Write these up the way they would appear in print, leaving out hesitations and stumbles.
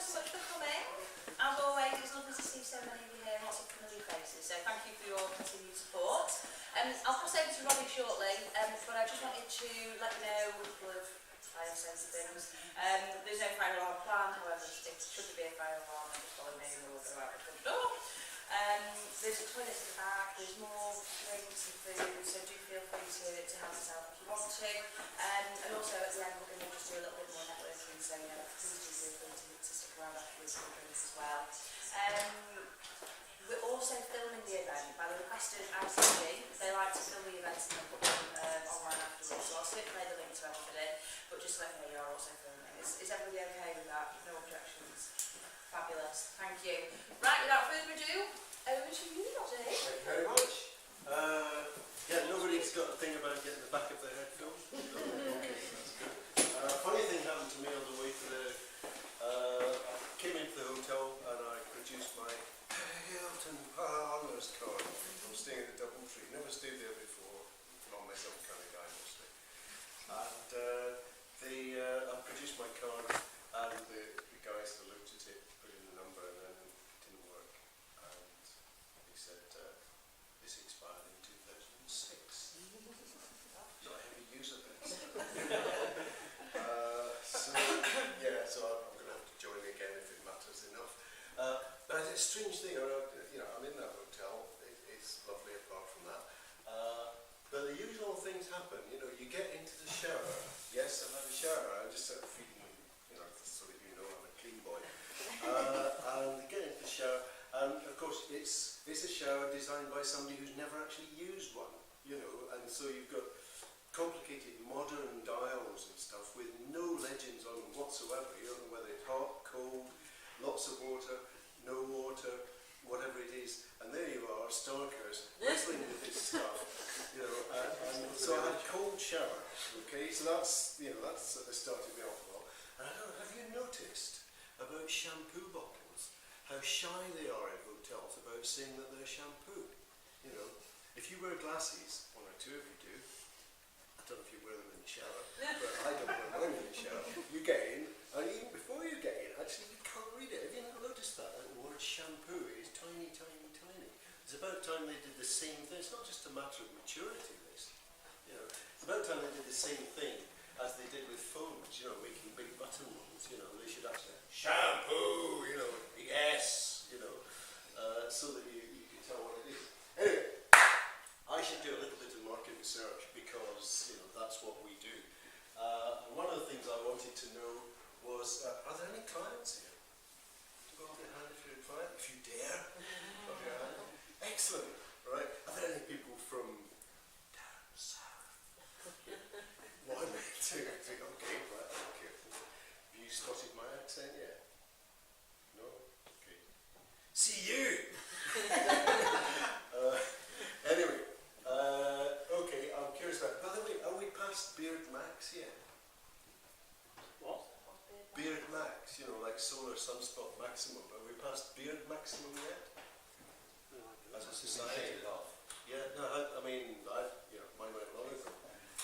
so much for coming. As always, it's lovely to see so many of you here, lots of familiar faces, so thank you for your continued support. I'll pass over to Roddy shortly, but I just wanted to let you know a couple of fire safety things. There's no fire alarm planned, however, should there be a fire alarm, then just follow me and we'll go out the front door. There's a toilet at the back, there's more drinks and food, so do feel free to help us out if you want to. And also at the end we're going to just do a little bit more networking, so please do feel free to stick around afterwards for drinks as well. We're also filming the event by the request of ICG. They like to film the events and then put them online afterwards, so I'll circulate the link to everybody, but just let me know you are also filming. Is everybody okay with that? No objections? Fabulous, thank you. Right, without further ado, over to you, Roddy. Thank you very much. Yeah, nobody's got a thing about getting the back of their head filmed. Okay, that's good. Funny thing happened to me on the way to the... I came into the hotel and I produced my Hilton Partners card. I'm staying at the Doubletree. Never stayed there before. Not myself kind of guy mostly. And I produced my card and the guys that looked at it put in the number and then it didn't work. And he said, this expired in 2006. Not a heavy user then. So I'm going to have to join again if it matters enough. But it's a strange thing, I'm in that hotel, it's lovely apart from that. But the usual things happen, you get into the shower. Yes, I've had a shower, I just started feeding me, so that I'm a clean boy. And you get into the shower, and of course it's a shower designed by somebody who's never actually used one, and so you've got complicated modern dials and stuff with no legends on them whatsoever. You don't know whether it's hot, cold, lots of water, no water, whatever it is, and there you are, starkers, wrestling with this stuff, and so I had a cold shower, okay, so that's started me off a lot. And I don't know, have you noticed about shampoo bottles, how shy they are in hotels about saying that they're shampoo? If you wear glasses, one or two of you do, I don't know if you wear them in the shower, but I don't wear mine in the shower. You get in, and even before you get in, actually you can't read it. Have you not noticed that? The word shampoo is tiny, tiny, tiny. It's about time they did the same thing. It's not just a matter of maturity, this. It's about time they did the same thing as they did with phones, making big button ones. They should actually shampoo, yes, so that you can tell what it is. Anyway, I should do a little bit of market research because that's what we do. And one of the things I wanted to know was, are there any clients here? Go on, get a hand if you're a client, if you dare. Excellent, right? Are there any people from down south? One, two, three, okay, right, okay. Have you spotted my accent yet? No? Okay. See you! Anyway, okay, I'm curious about, by the way, are we past Beard Max yet? What? Beard Max, like solar sunspot maximum. Are we past Beard Maximum yet? As a society? Yeah, no, mine went long ago.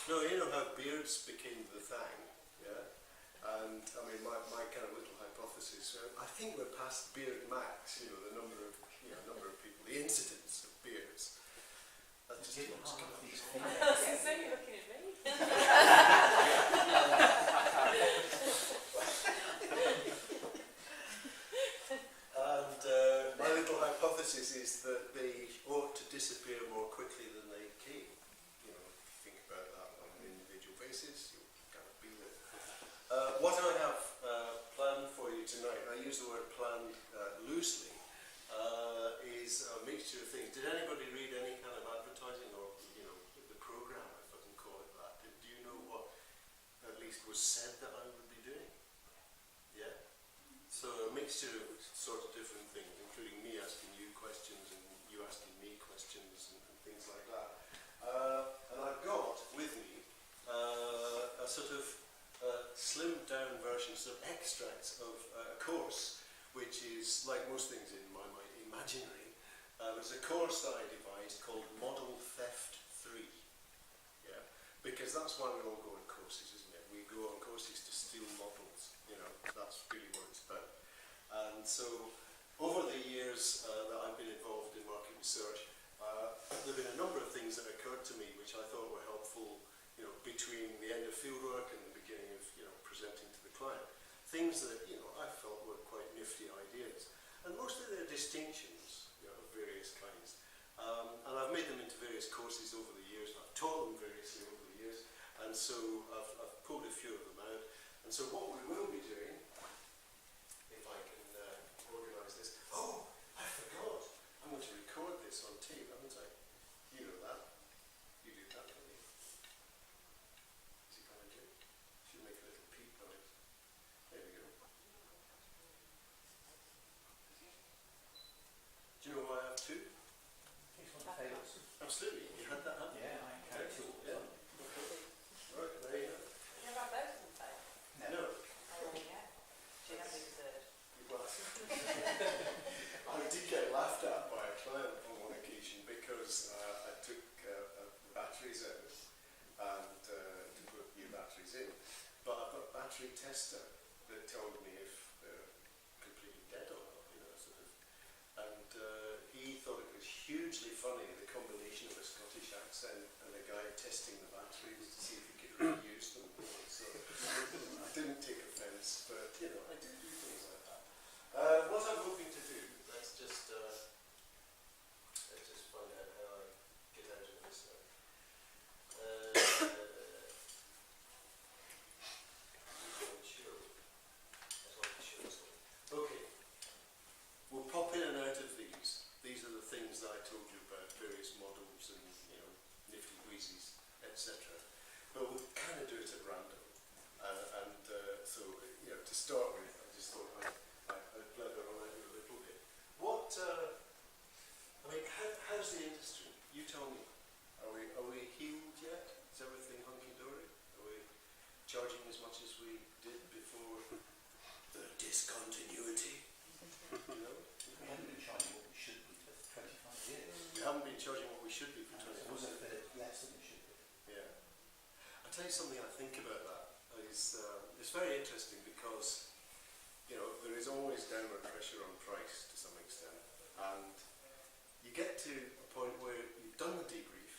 No, how beards became the thing, yeah? And, my kind of little hypothesis, I think we're past Beard Max, the number of people, the incidence of beards. That just looks good. I was going to say, you're looking at me. And my little hypothesis is that they ought to disappear more quickly than they came. If you think about that on an individual basis, you'll kind of be there. What I have planned for you tonight, I use the word planned loosely, is a mixture of things. Did anybody read any kind of advertising or, the program, if I can call it that? Do you know what at least was said that I would be doing? Yeah? So a mixture of sort of different things, including me asking you questions and you asking me questions and things like that. And I've got with me a sort of slimmed down version, sort of extracts of a course, which is, like most things in my mind, imaginary. It's a course that I devised called Model Theft 3. Yeah? Because that's why we all go on courses, isn't it? We go on courses to steal models. That's really what it's about. so over the years that I've been involved in market research, there have been a number of things that occurred to me which I thought were helpful, between the end of fieldwork and the beginning of, presenting to the client. Things that, I felt were quite nifty ideas. And mostly they're distinctions, of various kinds. And I've made them into various courses over the years, and I've taught them variously over the years. And so I've pulled a few of them out. And so what we will be doing, if I can organise this. Oh, I forgot. I'm going to record this on tape, haven't I? You know that. You do that for me. Is it going to do? Should make a little peep noise. There we go. Do you know why I have two? It's one of my favourites. Absolutely. You had that, haven't you? Yeah, I carry two all the time. Right, there you go. You never had both of them fail? No. Oh, there you go. Do you have a third? Well, I did get laughed at by a client on one occasion because I took the batteries out and to put new batteries in. But I've got a battery tester that told me if they're completely dead or not, And he thought it was hugely funny, the combination of a Scottish accent and a guy testing the batteries to see if he could reuse them. So I didn't take offence, but I do things like that. What I'm hoping to do, let's just find out how I get out of this now. Okay, we'll pop in and out of these. These are the things that I told you about, various models and nifty wheezies, etc. But we'll kind of do it at random. So to start with, I just thought I'd blather on out a little bit. How's the industry? You tell me. Are we healed yet? Is everything hunky-dory? Are we charging as much as we did before the discontinuity? We haven't been charging what we should be for 25 years. We haven't been charging what we should be for 25 Also years. a bit less than we should be. Yeah. I'll tell you something I think about that. It's very interesting because, there is always downward pressure on price to some extent. And you get to a point where you've done the debrief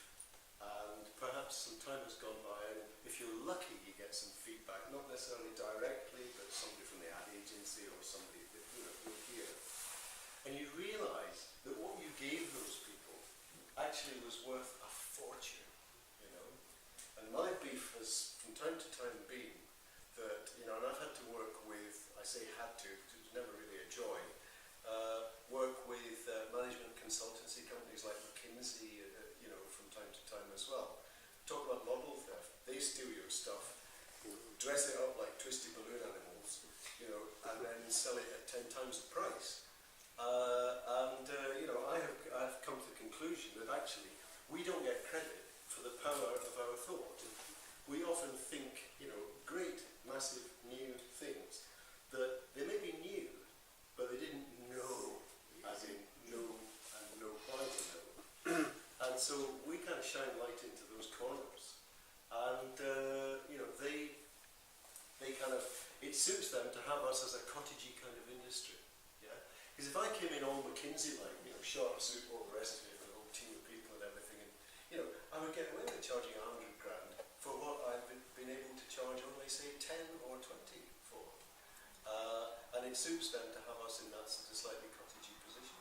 and perhaps some time has gone by, and if you're lucky you get some feedback, not necessarily directly, but somebody from the ad agency or somebody that you'll hear. And you realise that what you gave those people actually was worth a fortune, And my beef has from time to time been that, and I've had to work with, I say had to, because it was never really a joy, work with management consultancy companies like McKinsey, from time to time as well. Talk about model theft. They steal your stuff, dress it up like twisty balloon animals, and then sell it at 10 times the price. I've come to the conclusion that actually we don't get credit for the power of our thought. We often think, great, massive, new things that they may be new, but they didn't know, as in know and know why to know. And so we kind of shine light into those corners. And, they kind of, it suits them to have us as a cottagey kind of industry. Yeah? Because if I came in all McKinsey-like, sharp suit, all the rest of it, with a whole team of people and everything, and, I would get away with charging 100 grand for what I've been able to charge only, say, 10 or 20 for. And it suits them to have us in that sort of slightly cottagey position.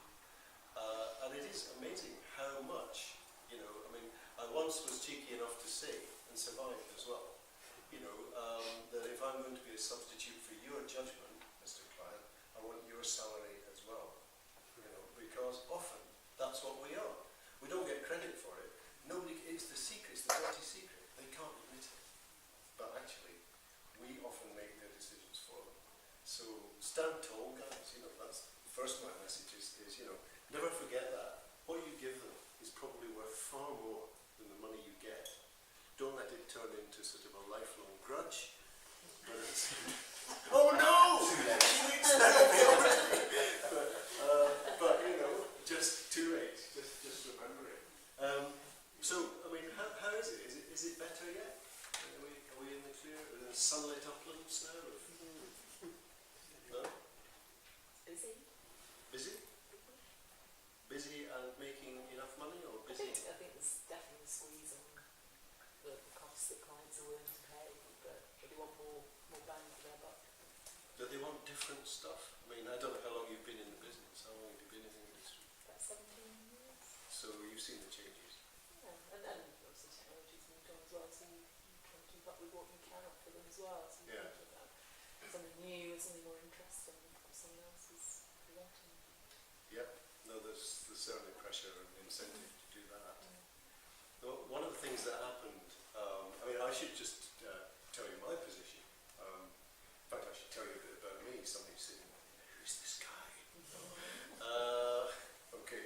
And it is amazing how much, I once was cheeky enough to say, and survived as well, that if I'm going to be a substitute for your judgment, Mr. Client, I want your salary as well. Because often that's what we are. We don't get credit for it. It's the secret, it's the dirty secret. They can't admit it. But actually, we often make their decisions for them. So stand tall, guys. That's the first of my messages is, never forget that. What you give them is probably worth far more than the money you get. Don't let it turn into sort of a lifelong grudge. Oh no! But just too late. Just remember it. How is it? Is it better yet? Are we in the clear? Are there sunlit uplands now? No? Is it? different stuff. I mean, I don't know how long you've been in the business. How long have you been in the industry? About 17 years. So you've seen the changes. Yeah, and then obviously technology's moved on as well, so you can keep up with what you can offer them as well. So you Yeah. think about something new and something more interesting that someone else is presenting. Yep. No, there's certainly pressure and incentive to do that. Well, one of the things that happened, I mean, I should just tell you my position. In fact, I should tell you a bit about me. Somebody's saying, who's this guy? Okay.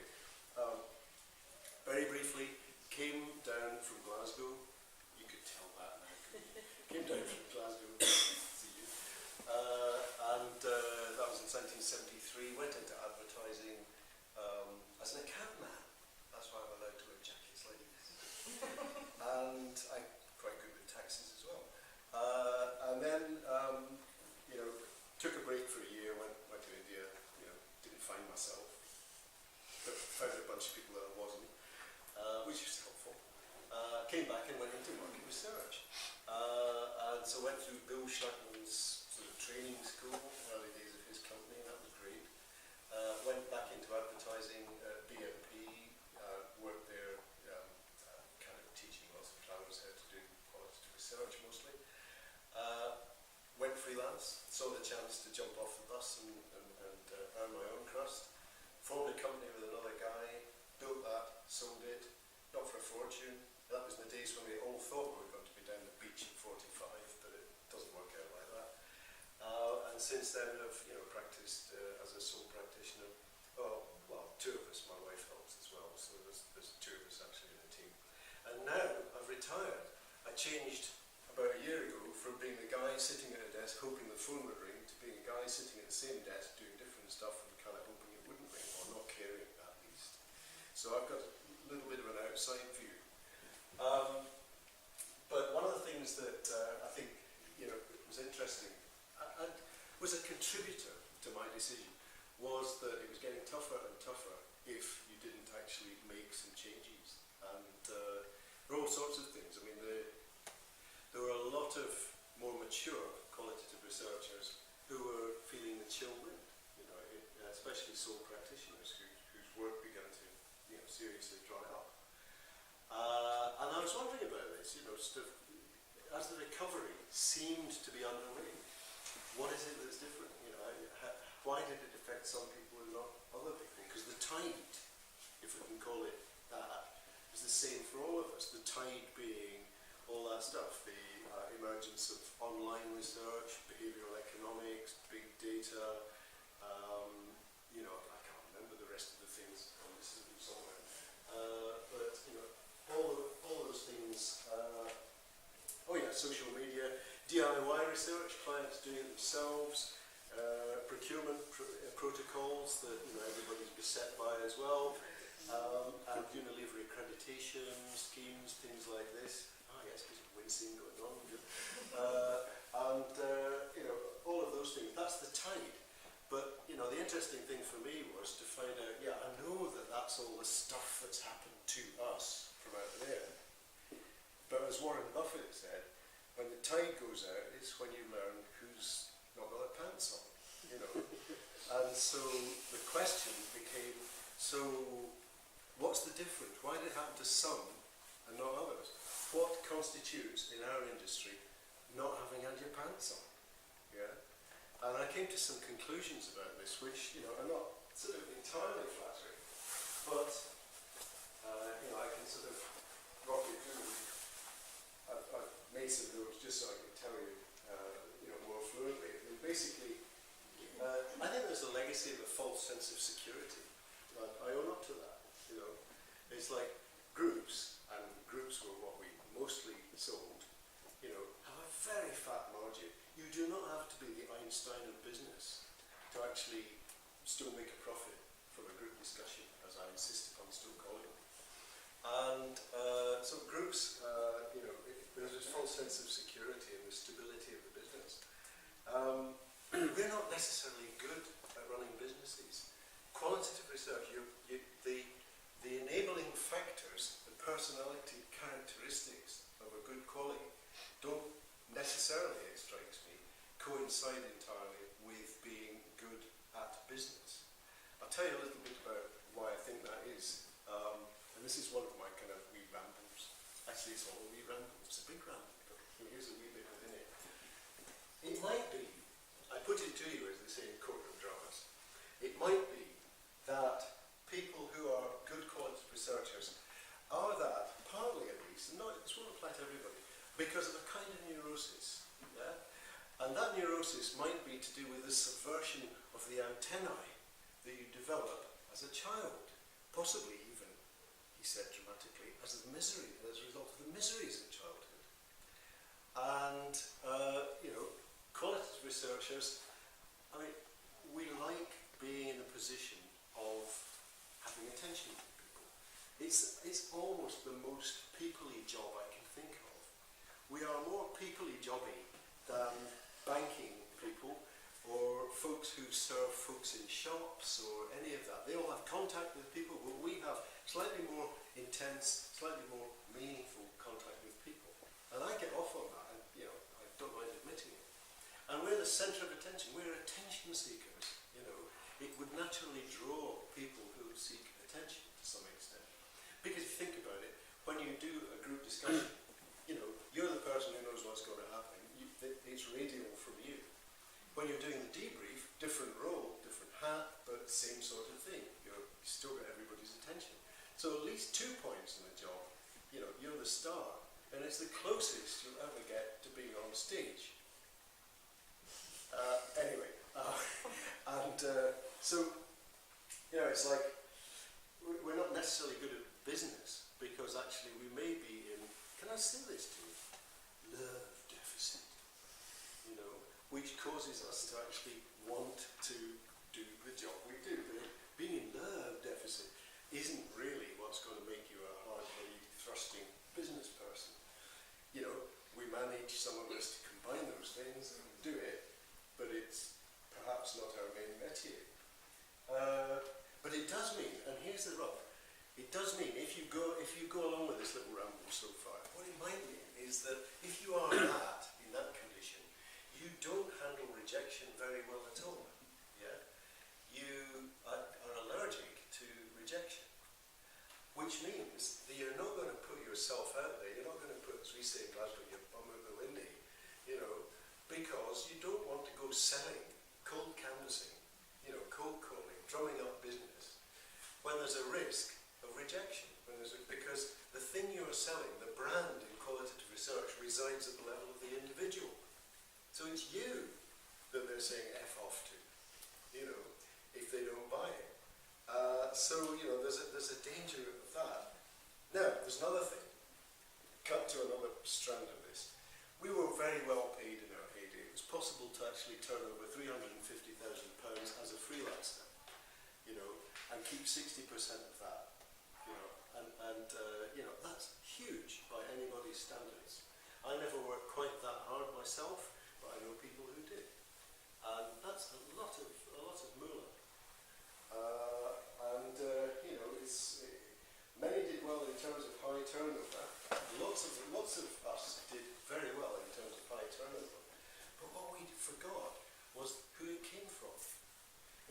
Very briefly, came down from Glasgow. You could tell that now. Came down from Glasgow. See you. And that was in 1973. Went into advertising as an account man. That's why I'm allowed to wear jackets like this. And I'm quite good with taxis as well. And then, you know, took a break for a year, went to India, you know, didn't find myself, but found a bunch of people that I wasn't, which was helpful. Came back and went into market research. And so went through Bill Shackman's sort of training school, early days of his company, that was great. Went back into advertising at BNP, worked there, kind of teaching lots of clowns how to do qualitative research mostly. Went freelance, saw the chance to jump off the bus and earn my own crust. Formed a company with another guy, built that, sold it, not for a fortune. That was in the days when we all thought we were going to be down the beach at 45, but it doesn't work out like that. And since then I've, you know, practiced as a sole practitioner. Oh, well, two of us, my wife helps as well, so there's two of us actually in the team. And now I've retired. I changed about a year ago from being the guy sitting at a desk hoping the phone would ring to being a guy sitting at the same desk doing different stuff and kind of hoping it wouldn't ring, or not caring at least. So I've got a little bit of an outside view. But one of the things that I think, you know, was interesting and was a contributor to my decision was that it was getting tougher and tougher if you didn't actually make some changes. And there are all sorts of things. I mean, there were a lot of more mature qualitative researchers who were feeling the chill wind, you know, especially sole practitioners whose work began to, you know, seriously dry up. And I was wondering about this, you know, sort of, as the recovery seemed to be underway, what is it that's different? You know, why did it affect some people and not other people? Because the tide, if we can call it that, is the same for all of us. The tide being all that stuff, the emergence of online research, behavioural economics, big data, you know, I can't remember the rest of the things on this system somewhere. But, you know, all those things, oh yeah, social media, DIY research, clients doing it themselves, procurement protocols that, you know, everybody's beset by as well, and Unilever accreditation schemes, things like this. Ah yes, there's wincing going on. And, you know, all of those things, that's the tide. But, you know, the interesting thing for me was to find out, yeah, I know that that's all the stuff that's happened to us from out there. But as Warren Buffett said, when the tide goes out, it's when you learn who's not got their pants on, you know. And so the question became, so what's the difference? Why did it happen to some and not others? What constitutes in our industry not having had your pants on? Yeah. And I came to some conclusions about this, which, you know, are not sort of entirely flattering, but you know, I can sort of rock you through. I've made some notes just so I can tell you, you know, more fluently. I mean, basically, I think there's a legacy of a false sense of security. I own up to that. You know, it's like groups, and groups were what we mostly sold. You know, have a very fat margin. You do not have to be the Einstein of business to actually still make a profit from a group discussion, as I insist upon still calling them. And so groups, you know, there's this false sense of security and the stability of the business. We're not necessarily good at running businesses. Qualitative research, the enabling factors, the personality characteristics of a good colleague don't necessarily, it strikes me, coincide entirely with being business. I'll tell you a little bit about why I think that is. And this is one of my kind of wee rambles. Actually, it's all a wee ramble. It's a big ramble, but here's a wee bit within it. It might be, I put it to you as they say in courtroom dramas, it might be that people who are good quality researchers are that, partly at least, and not, this won't apply to everybody, because of a kind of neurosis. Yeah? And that neurosis might be to do with the subversion of the antennae that you develop as a child, possibly even, he said dramatically, as a result of the miseries of childhood. And, qualitative researchers, I mean, we like being in a position of having attention from people. It's almost the most people-y job I can think of. We are more people-y jobby than banking people or folks who serve folks in shops or any of that. They all have contact with people, but we have slightly more intense, slightly more meaningful contact with people. And I get off on that, and I don't mind admitting it. And we're the centre of attention. We're attention seekers. It would naturally draw people who seek attention to some extent. Because if you think about it, when you do a group discussion, you're the person who knows what's going to happen. It's radial from you. When you're doing the debrief, different role, different hat, but same sort of thing. You still got everybody's attention. So at least 2 points in the job, you're the star. And it's the closest you'll ever get to being on stage. It's like, we're not necessarily good at business, because actually we may be in, can I say this to you? Love deficit. Which causes us to actually want to do the job we do. But being in love deficit isn't really what's going to make you a hard-headed, thrusting business person. We manage, some of us, to combine those things and do it, but it's perhaps not our main métier. But it does mean, and here's the rub, it does mean, if you go along with this little ramble so far, what it might mean is that if you are in that condition, you don't handle rejection very well at all. Yeah? You are allergic to rejection, which means that you're not going to put yourself out there, you're not going to put, as we say in Glasgow, your bum out the window, because you don't want to go selling, cold canvassing, cold calling, drumming up business, when there's a risk of rejection. Because the thing you're selling, the brand in qualitative research, resides at the level of the individual. So it's you that they're saying F off to, if they don't buy it. There's a danger of that. Now, there's another thing. Cut to another strand of this. We were very well paid in our heyday. It was possible to actually turn over £350,000 as a freelancer, and keep 60% of that, that's huge by anybody's standards. I never worked quite that hard myself, but I know people who did, and that's a lot of moolah. Many did well in terms of high turnover. Lots of us did very well in terms of high turnover. But what we forgot was who it came from.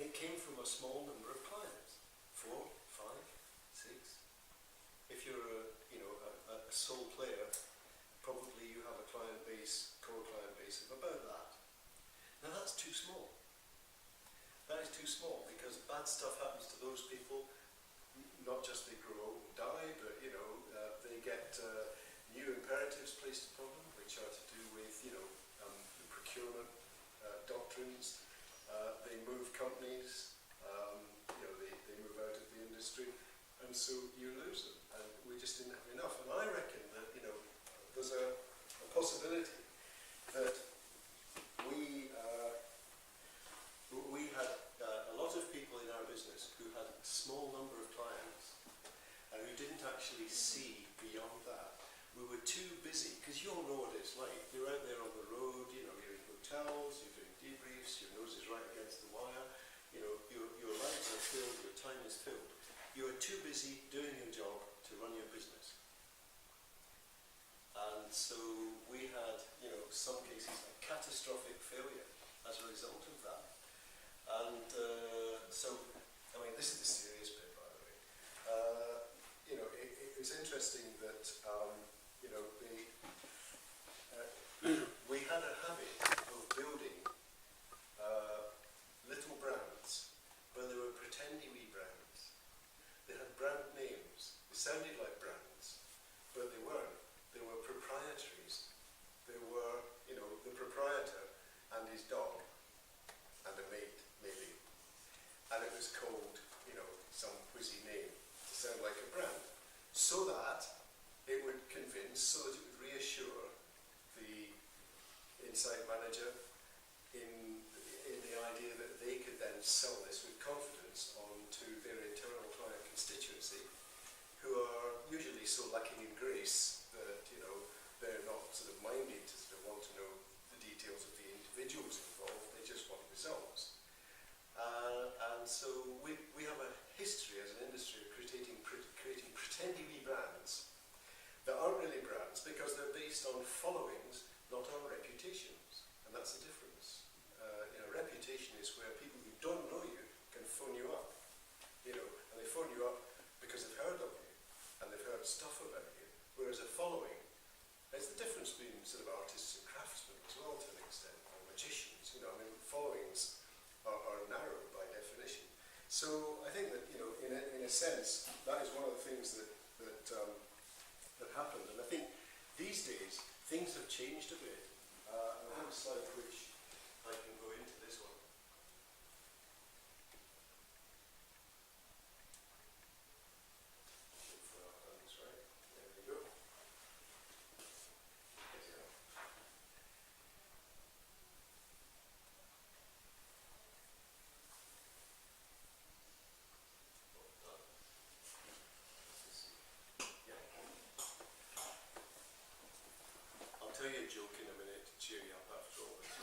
It came from a small number of clients, 4, 5, 6. If you're a sole player, probably you have a client base, core client base of about that. Now that's too small. That is too small, because bad stuff happens to those people. Not just they grow old and die, but they get new imperatives placed upon them, which are to do with the procurement doctrines. They move companies. They move out of the industry, and so you lose them. And we just didn't have enough. And I reckon that there's a possibility that we had a lot of people in our business who had a small number of clients and who didn't actually see beyond that. We were too busy, because you all know what it's like. You're out there on the road, you're in hotels, you're doing debriefs, your nose is right against the wire, your lives are filled, your time is filled. You are too busy doing your job to run your business. And so we had, some cases, a catastrophic failure as a result of that. And So, I mean, this is the serious bit, by the way. You know, it was interesting that, you know, we had a habit of building little brands, but they were pretendy wee brands. They had brand names. They sounded like brands, but they weren't. They were proprietaries. They were, you know, the proprietor and his dog and a mate, maybe. And it was called, you know, some whizzy name to sound like a brand, so that it would convince, so that it would reassure the insight manager in the idea that they could then sell this with confidence on to their internal client constituency, who are usually so lacking in grace that, you know, they're not sort of minded to sort of want to know the details of the individuals involved, they just want results. And so we have a history as an industry of creating pretendy wee brands that aren't really brands because they're based on followings, not on reputations. And that's the difference. You know, reputation is where people who don't know you can phone you up. You know, and they phone you up because they've heard of you and they've heard stuff about you. Whereas a following, it's the difference between sort of artists and craftsmen as well to an extent, or magicians. You know, I mean, followings are narrow by definition. So I think that, you know, in a sense, that is one of the things that happened. And I think these days things have changed a bit. And I have a slide which I can go into this one. Hopefully I've done this right. There we go. Yes, yeah. I'll tell you a joke in a minute to cheer you up after all this.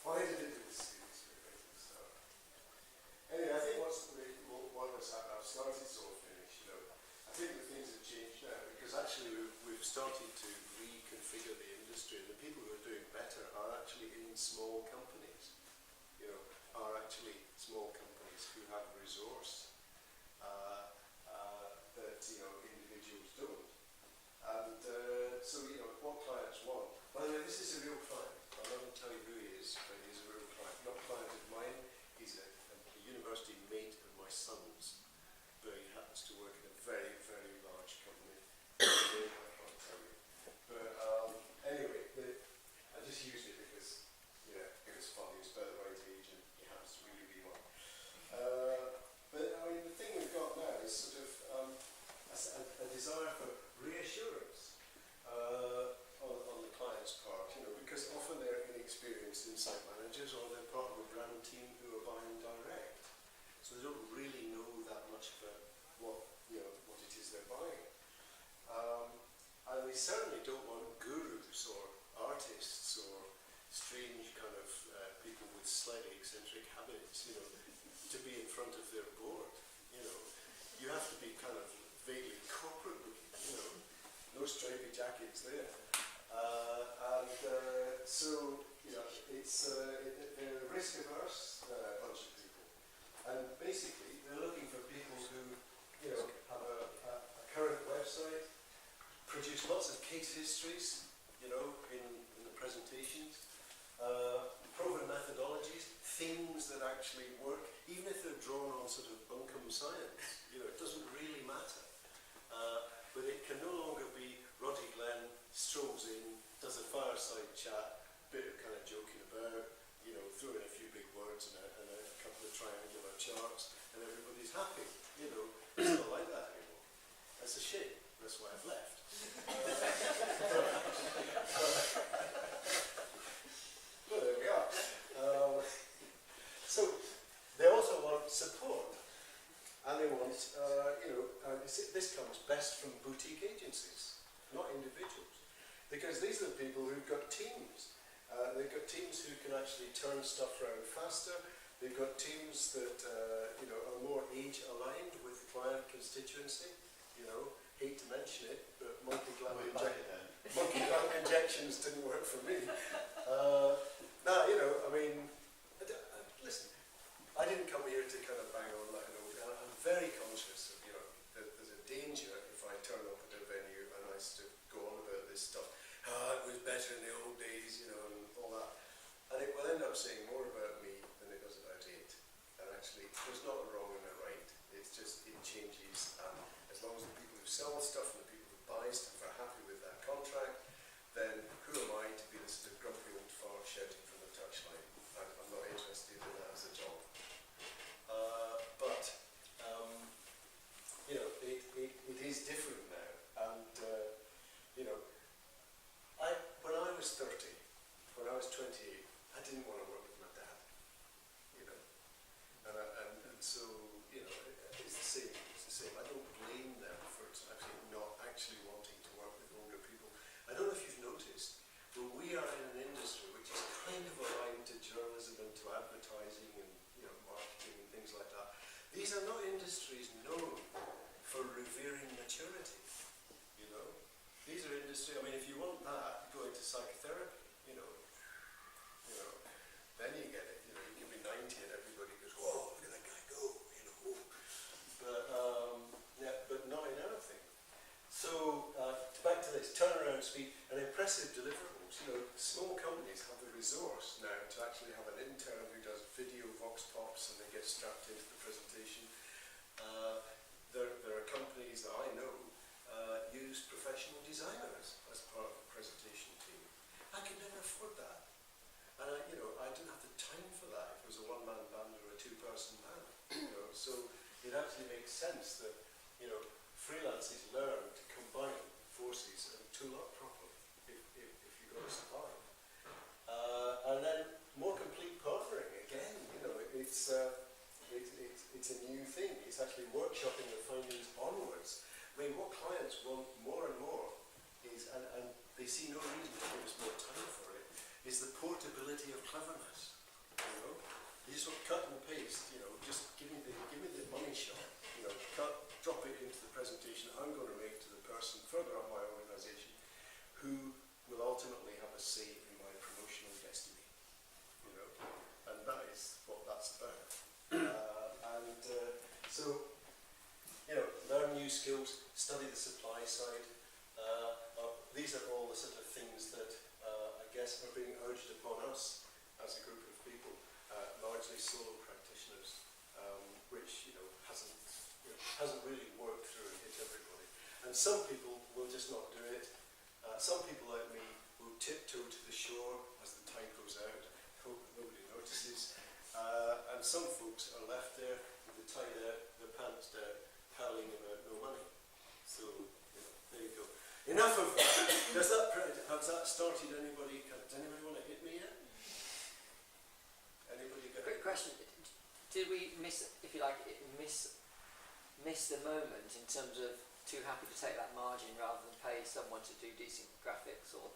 Why did it do this series? Anyway, I think what has happened, I've started sort of finished, you know. I think that things have changed now because actually we've started to reconfigure the industry, and the people who are doing better are actually in small companies, you know, are actually small companies who have resource that, you know, individuals don't. And so, you know, what clients want. By the way, this is a real client. I'm not going to tell you who he is, but he's a real client. Not a client of mine, he's a university mate of my son's, but he happens to work in a very, very large company. I can't tell you. But anyway, I just used it because, yeah, it was fun. He was about the right age and he happens to really be one. But I mean, the thing we've got now is sort of a desire for reassurance on the client's part, you know, because often they're inexperienced insight managers or they're part of a brand team who are buying direct. So they don't really know that much about what it is they're buying. And they certainly don't want gurus or artists or strange kind of people with slightly eccentric habits, you know, to be in front of their board. You know, you have to be kind of vaguely corporate looking, you know, no stripy jackets there. So, you know, they're a risk averse bunch of people. And basically, they're looking for people who, you know, have a current website, produce lots of case histories, you know, in the presentations, proven methodologies, things that actually work, even if they're drawn on sort of bunkum science, you know, it doesn't really matter. But it can no longer be Roddy Glen strolls in, does a fireside chat, bit of kind of joking about, you know, throw in a few big words and a couple of triangular charts, and everybody's happy. You know, it's not like that anymore. That's a shame. That's why I've left. Well, there we are. So they also want support, and they want, this comes best from boutique agencies, not individuals, because these are the people who've got teams. They've got teams who can actually turn stuff around faster. They've got teams that are more age aligned with the client constituency. You know, hate to mention it, but monkey gland injections didn't work for me. Now, you know, I mean, listen, I didn't come here to kind of bang on like an old, and I'm very conscious of, you know, that there's a danger if I turn up at a venue and I sort of go on about this stuff. Ah, it was better in the old days, you know, and all that. And it will end up saying more about me than it does about it. And actually, there's not a wrong and a right. It's just, it changes. And as long as the people who sell stuff and the people who buy stuff are happy with that contract, then who am I to be the sort of grumpy old fart shouting from the touchline? I'm not interested in that as a job. But you know, it is different now. And you know, when I was 30, when I was 28, I didn't want to work with my dad. You know, and so you know, it's the same. It's the same. I don't blame them for actually not actually wanting to work with older people. I don't know if you've noticed, but we are in an industry which is kind of aligned to journalism and to advertising and, you know, marketing and things like that. These are not industries known for revering maturity, you know. These are industry, I mean, if you want that, go into psychotherapy, you know, then you get it. You know, you can be 90 and everybody goes, whoa, look at that guy go, you know. But yeah, but not in anything. So back to this turnaround speed and impressive deliverables. You know, small companies have the resource now to actually have an intern who does video vox pops and they get strapped into the presentation. There are companies that I know use professional designers as part of the presentation team. I could never afford that. And you know, I didn't have the time for that if it was a one-man band or a two-person band. You know, so it actually makes sense that, you know, freelancers learn to combine forces and tool up properly if you've got to survive. And then more complete partnering again. You know, it's a new thing. It's actually workshopping the findings onwards. I mean, what clients want more and more is, and they see no reason to give us more time for it, is the portability of cleverness. You know, you just want cut and paste. You know, just give me the money shot. You know, drop it into the presentation I'm going to make to the person further up my organisation, who will ultimately have a say in my promotional destiny. You know, and that is what that's about. So, you know, learn new skills, study the supply side. These are all the sort of things that I guess are being urged upon us as a group of people, largely solo practitioners, which hasn't really worked through and hit everybody. And some people will just not do it. Some people like me will tiptoe to the shore as the tide goes out, hope that nobody notices. And some folks are left there with the tide out, their pants down, howling about no money. So, you know, there you go. Enough of that. Has that started anybody? Does anybody want to hit me yet? Anybody got Quick question. Did we miss the moment in terms of too happy to take that margin rather than pay someone to do decent graphics or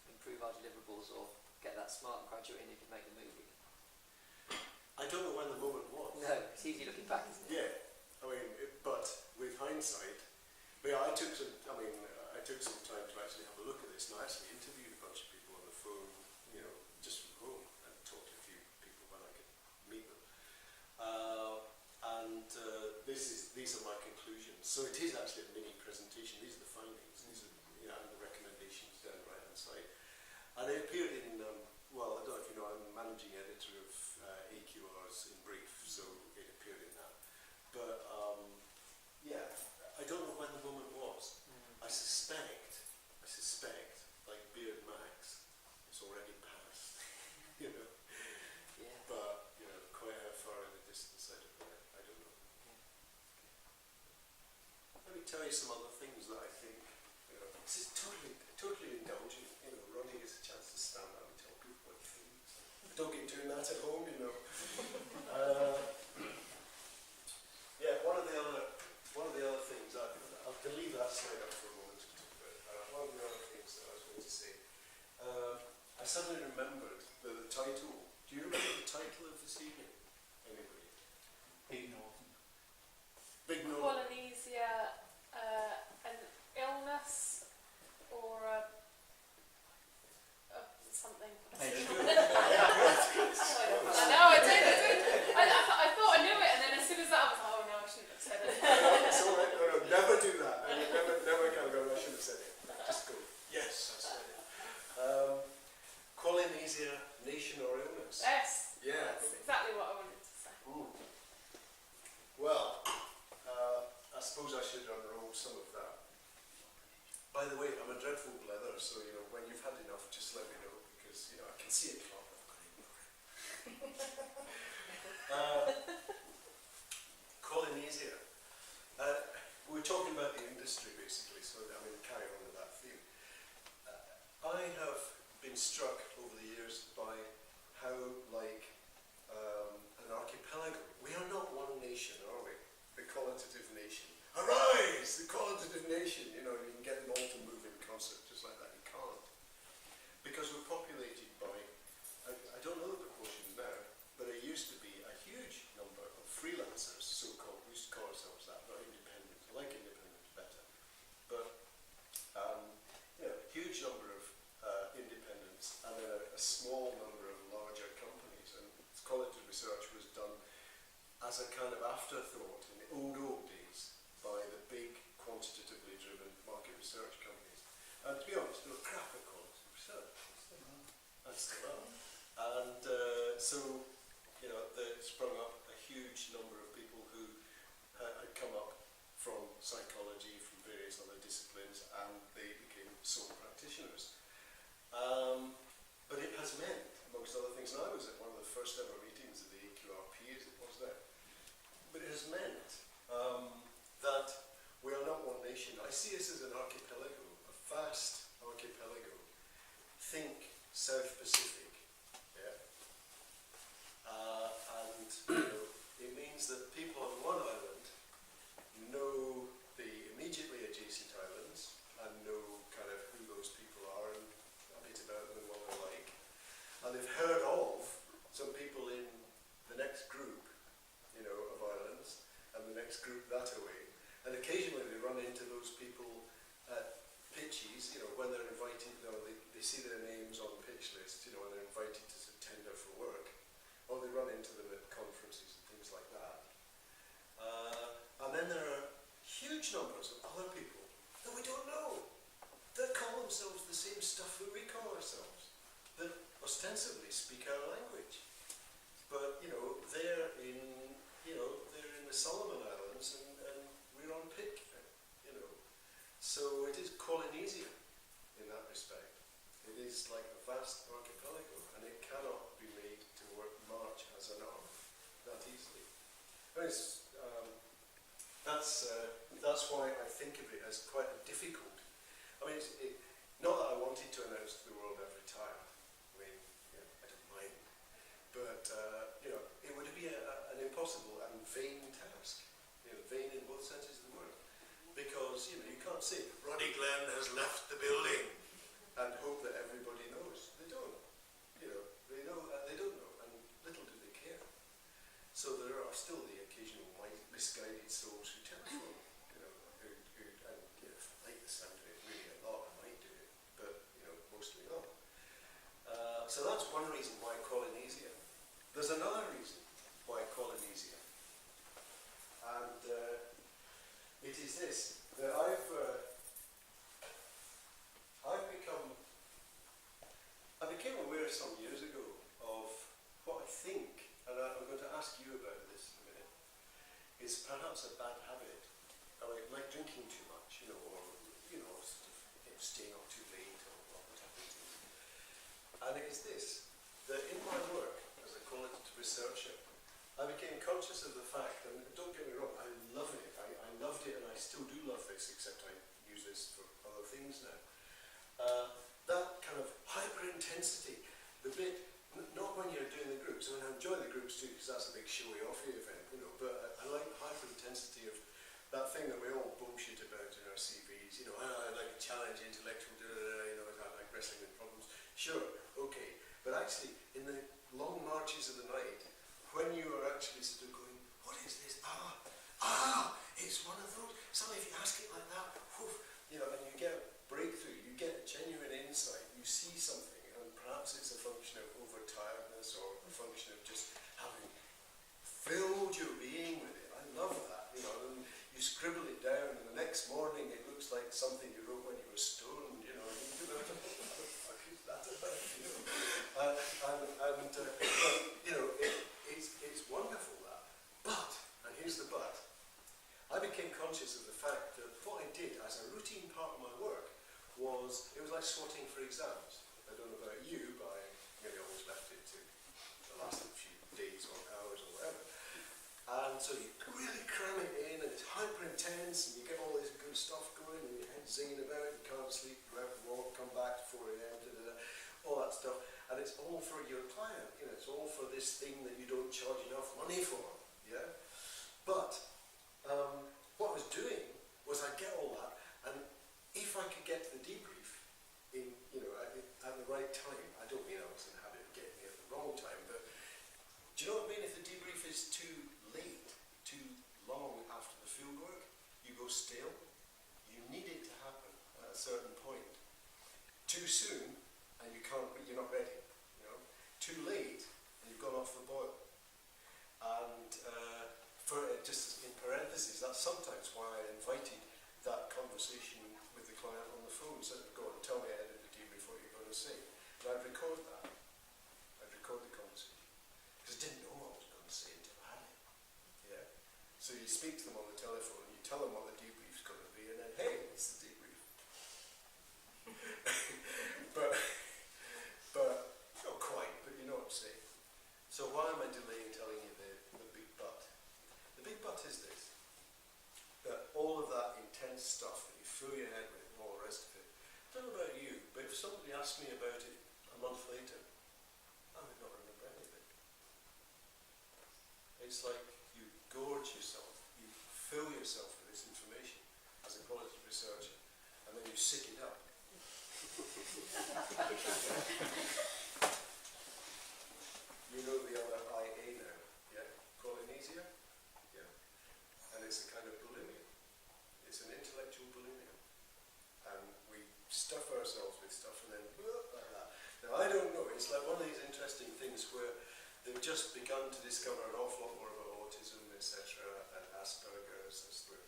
improve our deliverables or get that smart graduate in who can make the movie? I don't know when the moment was. No, it's easy looking back, isn't it? Yeah, I mean, but with hindsight, I took some time to actually have a look at this, and I actually interviewed a bunch of people on the phone, you know, just from home, and talked to a few people when I could meet them. These are my conclusions. So it is actually a mini presentation. These are the findings. These are, you know, and the recommendations down the right-hand side. And they appeared in, well, I don't know if you know, I'm managing editor of AQR's In Brief, so it appeared in that. But yeah, I don't know when the moment was. I suspect, like Beard Max, it's already passed. You know. Yeah. But you know, quite how far in the distance I don't know. Let me tell you some other things that I think, you know, this is totally indulgent. You know, Roddy gets a chance to stand up and tell people what he thinks. Don't get doing that at home, you know. Yeah, one of the other things, I can leave that slide up for a moment to talk about. One of the other things that I was going to say, I suddenly remembered the title. Do you remember the title of this evening? Anybody? Big Northern. Big Northern. Polynesia, an illness or something. Hey, Yeah, easier, nation or illness? Yes, Yeah. that's exactly what I wanted to say. Well, I suppose I should unroll some of that. By the way, I'm a dreadful blether, so when you've had enough, just let me know, because I can see it clock. Polynesia. We were talking about the industry basically, so I'm going to carry on with that theme. I have been struck over the years by how, like an archipelago, we are not one nation, are we? The qualitative nation. Arise, the qualitative nation. You can get them all to move in concert just like that. You can't, because we're populated by, I don't know the proportions now, but it used to be a huge number of freelancers, so-called. We used to call ourselves that, not independent. I like independent better. But, huge number of independents and then a small number of larger companies. And qualitative research was done as a kind of afterthought in the old days by the big quantitatively driven market research companies. And to be honest, they were crap at qualitative research. And still are. And so, there sprung up a huge number of people who had come up from psychology, from various other disciplines, and they became sole practitioners. But it has meant, amongst other things, and I was at one of the first ever meetings of the AQRP as it was there, but it has meant that we are not one nation. I see us as an archipelago, a vast archipelago. Think South Pacific. And it means that people on one island know the immediately adjacent islands and know kind of who those people are and a bit about them and what they're like. And they've heard of some people in the next group, of islands, and the next group that away. And occasionally they run into those people at pitches, when they're invited, they see their names on the pitch list, and they're invited to tender for work. Or they run into them at conferences and things like that. And then there are huge numbers of other people that we don't know, that call themselves the same stuff that we call ourselves, that ostensibly speak our language. But, they're in the Solomon Islands and we're on Pitcairn, So it is Polynesia in that respect. It is like a vast archipelago, and it cannot be made to march as an arm that easily. That's why I think of it as quite a difficult. Not that I wanted to announce to the world every time. I don't mind. But it would be an impossible and vain task. Vain in both senses of the word, because you can't say Roddy Glen has left the building and hope that everybody knows. They don't. They know they don't know, and little do they care. So there are still the occasional misguided souls who telephone, who like the sound of it really a lot. I might do it, but mostly not. So that's one reason why Polynesia. There's another reason why Polynesia, and it is this, that I became aware some years ago of what I think, and I'm going to ask you about this in a minute, is perhaps a bad habit. Like drinking too much, or staying up too late, or whatever it is. And it is this, that in my work as a qualitative researcher, I became conscious of the fact, and don't get me wrong, I love it. I loved it, and I still do love this, except I use this for other things now. That kind of hyper-intensity, the bit, not when you're doing the groups. I enjoy the groups too, because that's a big showy-offy event, but I like the hyper-intensity of that thing that we all bullshit about in our CVs. I like a challenge, intellectual, I like wrestling with problems. Sure, okay, but actually, in the long marches of the night, when you are actually sort of going, what is this? It's one of those. Suddenly if you ask it like that, whoof, and you get a breakthrough, you get genuine insight, you see something, and perhaps it's a function of overtiredness or a function of just having filled your being with it. I love that, and you scribble it down, and the next morning it looks like something you wrote when you were stoned, and you go, what the fuck is that about, this thing that you don't charge enough money for, yeah? But what I was doing was I'd get all that, and if I could get to the debrief in, at the right time, I don't mean I was in the habit of getting it at the wrong time, but do you know what I mean? If the debrief is too late, too long after the field work, you go stale. You need it to happen at a certain point. Too soon, and you're not ready. Too late, and you've gone off the boil. And just in parentheses, that's sometimes why I invited that conversation with the client on the phone. So go on, tell me ahead of the debrief what you're going to say. And I'd record that. I'd record the conversation. Because I didn't know what I was going to say until I had it. Yeah? So you speak to them on the telephone, you tell them what the debrief's going to be, and then, hey, it's the debrief. but not quite, but you know what I'm saying. So why am I delaying telling you the big but? The big but is this, that all of that intense stuff that you fill your head with and all the rest of it, I don't know about you, but if somebody asked me about it a month later, I would not remember any of it. It's like you gorge yourself, you fill yourself with this information as a quality researcher, and then you sick it up. You know the other IA now, yeah? Polynesia? Yeah. And it's a kind of bulimia. It's an intellectual bulimia. And we stuff ourselves with stuff and then like that. Now I don't know, it's like one of these interesting things where they've just begun to discover an awful lot more about autism, etc., and Asperger's, as we're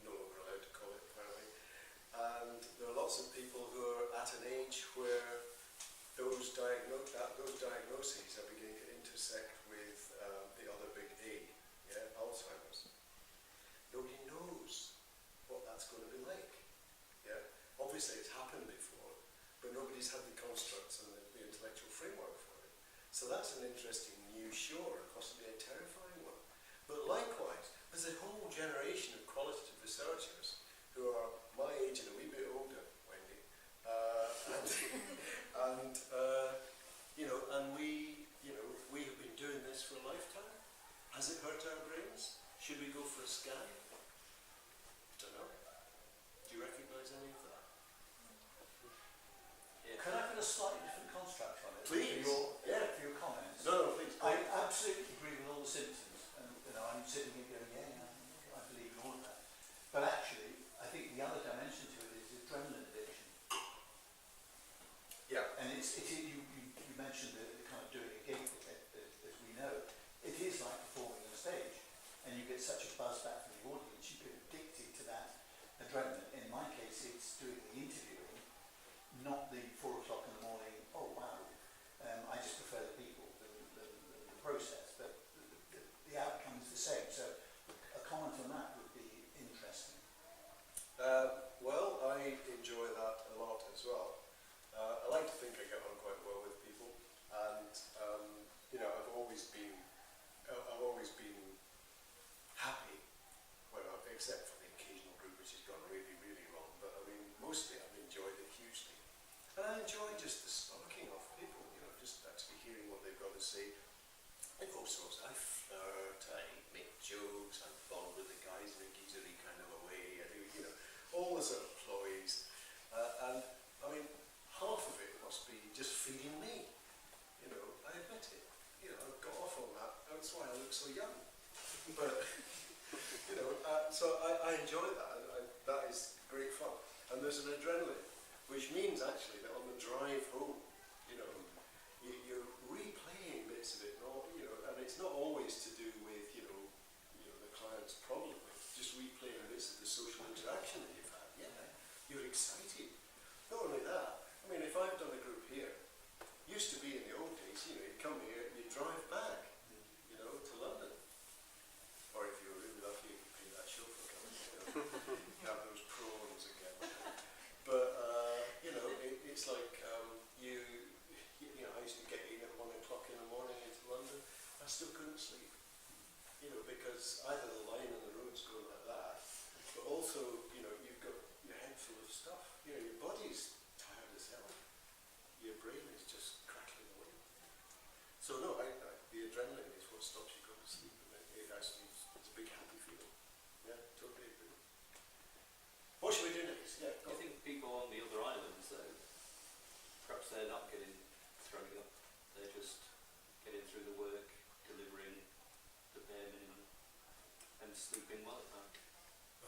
no longer allowed to call it apparently. And there are lots of people who are at an age where those diagnoses are beginning to intersect with the other big A, yeah, Alzheimer's. Nobody knows what that's going to be like. Yeah? Obviously it's happened before, but nobody's had the constructs and the intellectual framework for it. So that's an interesting new shore, and possibly a terrifying one. But likewise, there's a whole generation of qualitative researchers who are my age and a wee bit older, Wendy, and we have been doing this for a lifetime. Has it hurt our brains? Should we go for a scan? Don't know. Do you recognise any of that? Yeah. Can I put a slightly different construct on it? Please. For your comments. No, please. I absolutely agree with all the symptoms, and I'm sitting here going, I believe in all of that. But actually, I think the other dimension to it is adrenaline addiction. Yeah. And you mentioned the kind of doing a gig, as we know, it is like performing on stage, and you get such a buzz back from the audience, you get addicted to that adrenaline. In my case, it's doing the interviewing, not the 4 o'clock in the morning, oh wow, I just prefer the people than the process, but the outcome is the same. So a comment on that would be interesting. Well, I enjoy that a lot as well. I like to think I get on quite well with people, and I've always been happy when except for the occasional group which has gone really, really wrong. But I mean, mostly I've enjoyed it hugely, and I enjoy just the sparking off people. Just actually hearing what they've got to say. And all sorts. I flirt, I make jokes, I bond with the guys in a geezery kind of a way. I do, all the sort of ploys. And I mean, half of it must be just feeding me. I admit it. I've got off on that. That's why I look so young. But, so I enjoy that. That is great fun. And there's an adrenaline, which means actually that on the drive home, you're replaying bits of it, and it's not always to do with, the client's problem. It's just replaying bits of the social interaction that you've had. Yeah, you're excited. Not only that, I mean, if I've done a group here, used to be in the old days, you'd come here and you'd drive back, to London. Or if you were really lucky, you could pay that chauffeur coming, have those prawns again. But, it's like, you what stops you going to sleep, and it actually it's a big happy feeling. Yeah, totally agree. What should we do next? Yeah, Do you think people on the other islands, though, perhaps they're not getting throwing up, they're just getting through the work, delivering the bare minimum, and sleeping well at night,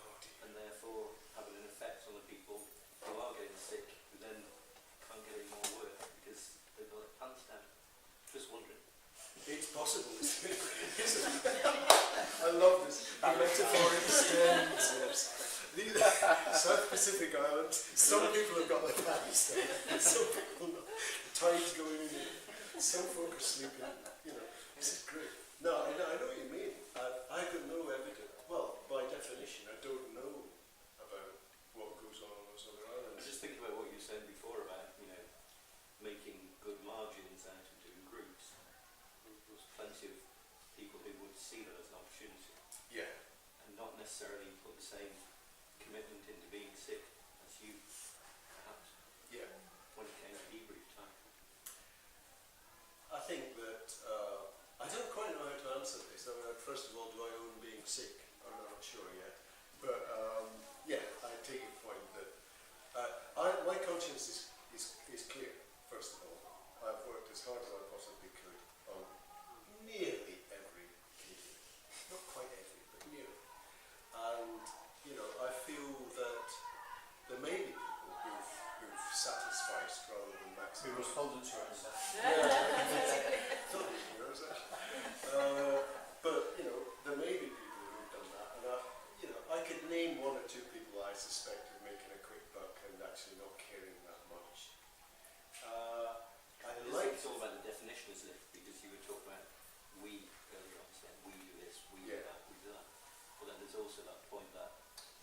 Oh dear. and therefore having an effect on the people who are getting sick, who then can't get any more work because they've got their pants down? Just wondering. It's possible, isn't it? I love this. The metaphor extends. These South Pacific Islands, some people have got their pants down, some people not. The tide's going in, some folk are sleeping, you know, this is great. No, I know what you mean. I've got no evidence. Well, by definition, I don't know about what goes on those other I islands. was just thinking about what you were saying before about, making good margins out of doing groups. There's plenty of people who would see that as an opportunity Yeah. and not necessarily put the same commitment into being sick as you, perhaps, Yeah. when it came to debrief time. I think that I don't quite know how to answer this. I mean, first of all, do I own being sick? I'm not sure yet. But yeah, I take your point that my conscience is clear. First of all, I've worked as hard as I possibly could on nearly every occasion. Not quite every, but nearly. And I feel that there may be people who've satisficed rather than Who maximised. responded to your answer? Totally yours, actually. But there may be people who've done that, and I could name one or two people I suspect of making a quick buck and actually not caring that much. It's all about the definition, isn't it? Because you were talking about we earlier on, saying we do this, we do that, we do that. But then there's also that point that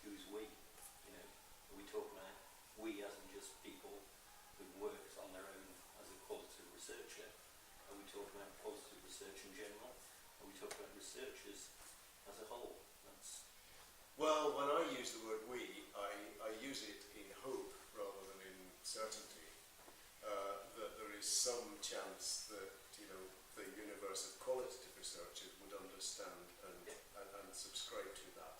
who's we? Are we talking about we as in just people who work on their own as a qualitative researcher? Are we talking about qualitative research in general? Are we talking about researchers as a whole? Well, when I use the word we, I use it in hope rather than in certainty. That there is some chance that the universe of qualitative researchers would understand and subscribe to that.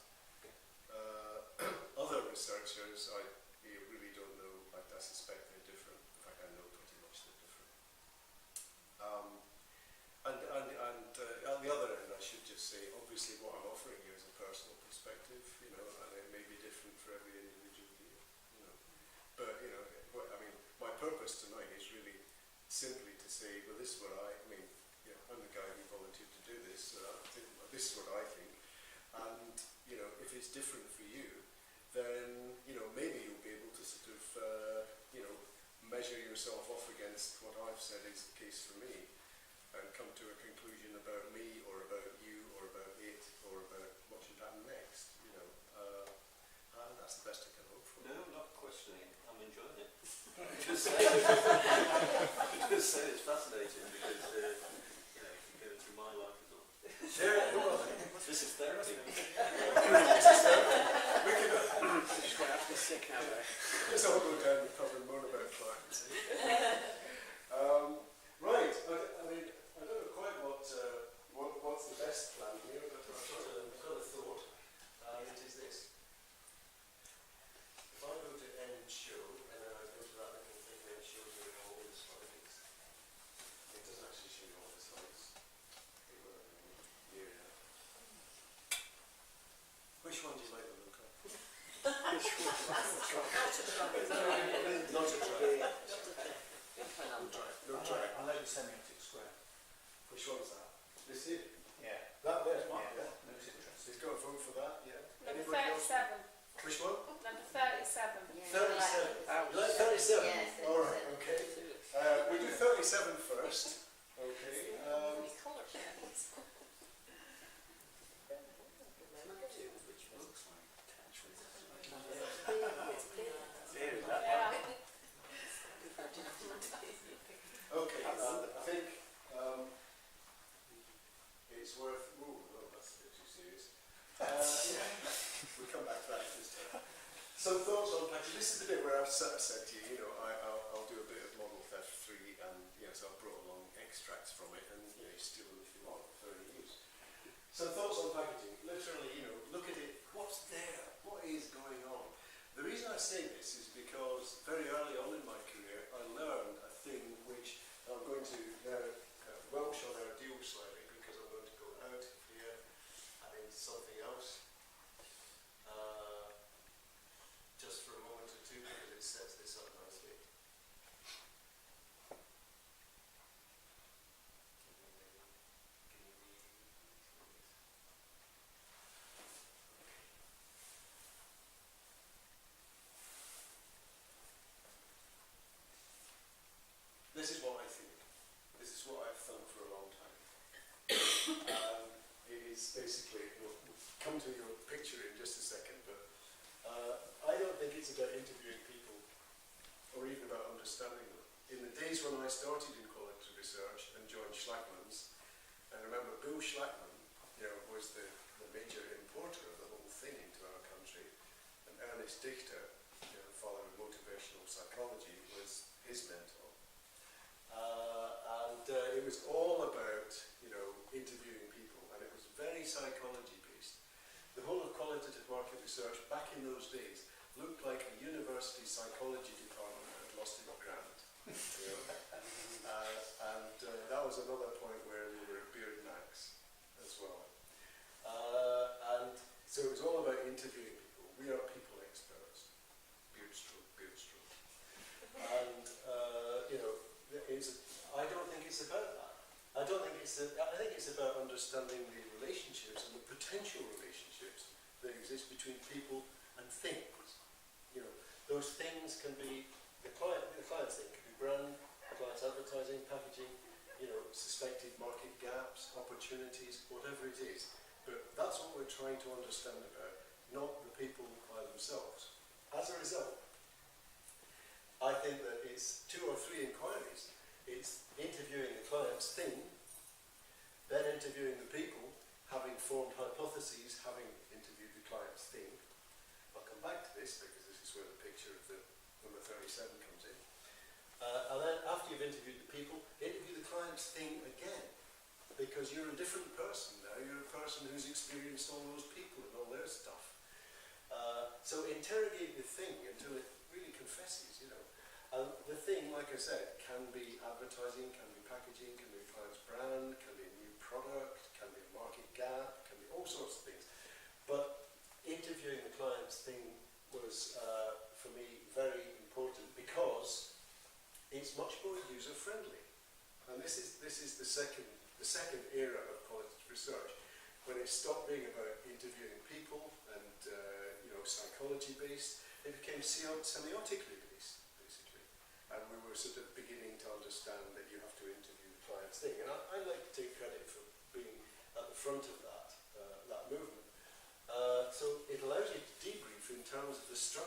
Other researchers, I really don't know. I suspect they're different. In fact, I know pretty much they're different. And on the other end, I should just say, obviously, what I'm offering here is a personal perspective, and it may be different for every individual here, But my purpose tonight is really simply to say, well, this is what I'm the guy who volunteered to do this, so this is what I think. And, if it's different for you, then, maybe you'll be able to sort of, measure yourself off against what I've said is the case for me, and come to a conclusion about me, or about you, or about it, or about what should happen next, and that's the best I can hope for. No, I'm not questioning it. I'm enjoying it. Just say it's fascinating because you're going through my life as well. Yeah, well, This is therapy. She's quite have to be sick now, though. let's all go down the pub and moan about clients. Right, I don't know quite what's the best plan here, but I've got a thought, and it is this. If I go to end show, and then I go to that little thing that shows me all the slides, it doesn't actually show you all the slides. Okay, well, here now. Which one do you like the look of? Not a try. No try. I like the semiotic square. Which one's that? This here? Yeah. That there? Yeah. Yeah. Looks interesting. He's got a vote for that, yeah. Number Anybody else? 37. Which one? Number 37. 37. You like 37? Yes, All right, okay. We do 37 first. Okay. Yeah. Okay, I think it's worth. Ooh, no, that's a bit too serious. Yeah, we'll come back to that this time. Some thoughts on packaging. This is the bit where I've said to you, I'll do a bit of model theft 3, and so I've brought along extracts from it, and you steal them if you want, very easy. Some thoughts on packaging. Literally, look at it. What's there? What is going on? The reason I say this is because very early on in my career, I learned a thing which I'm going to now welsh on our deal slightly because I'm going to go out here and into something else. Just for a moment or two because it sets this up nicely. This is what I think. This is what I've thought for a long time. It is basically, we'll come to your picture in just a second, but I don't think it's about interviewing people or even about understanding them. In the days when I started in quality research and joined Schlagman's, and remember Bill Schlagman, was the major importer of the whole thing into our country, and Ernest Dichter, father of motivational psychology, was his mentor. It was all about, interviewing people, and it was very psychology based. The whole of qualitative market research back in those days looked like a university psychology department had lost its grant. That was another point where we were at Beard Max as well. So it was all about interviewing people. We are people experts. Beard stroke, beard stroke. And, I don't think it's about that. I think it's about understanding the relationships and the potential relationships that exist between people and things. Those things can be the client's thing, could be brand, client's advertising, packaging, suspected market gaps, opportunities, whatever it is. But that's what we're trying to understand about, not the people by themselves. As a result, I think that it's 2 or 3 inquiries. It's interviewing the client's thing, then interviewing the people, having formed hypotheses, having interviewed the client's thing. I'll come back to this because this is where the picture of the number 37 comes in. And then after you've interviewed the people, interview the client's thing again. Because you're a different person now. You're a person who's experienced all those people and all their stuff. So interrogate the thing until it really confesses, And the thing, like I said, can be advertising, can be packaging, can be a client's brand, can be a new product, can be a market gap, can be all sorts of things. But interviewing the client's thing was, for me, very important because it's much more user-friendly. And this is the second era of qualitative research, when it stopped being about interviewing people and psychology-based. It became semiotically based, basically. And we were sort of beginning to understand that you have to interview the client's thing. And I like to take credit for being at the front of that movement. So it allows you to debrief in terms of the structure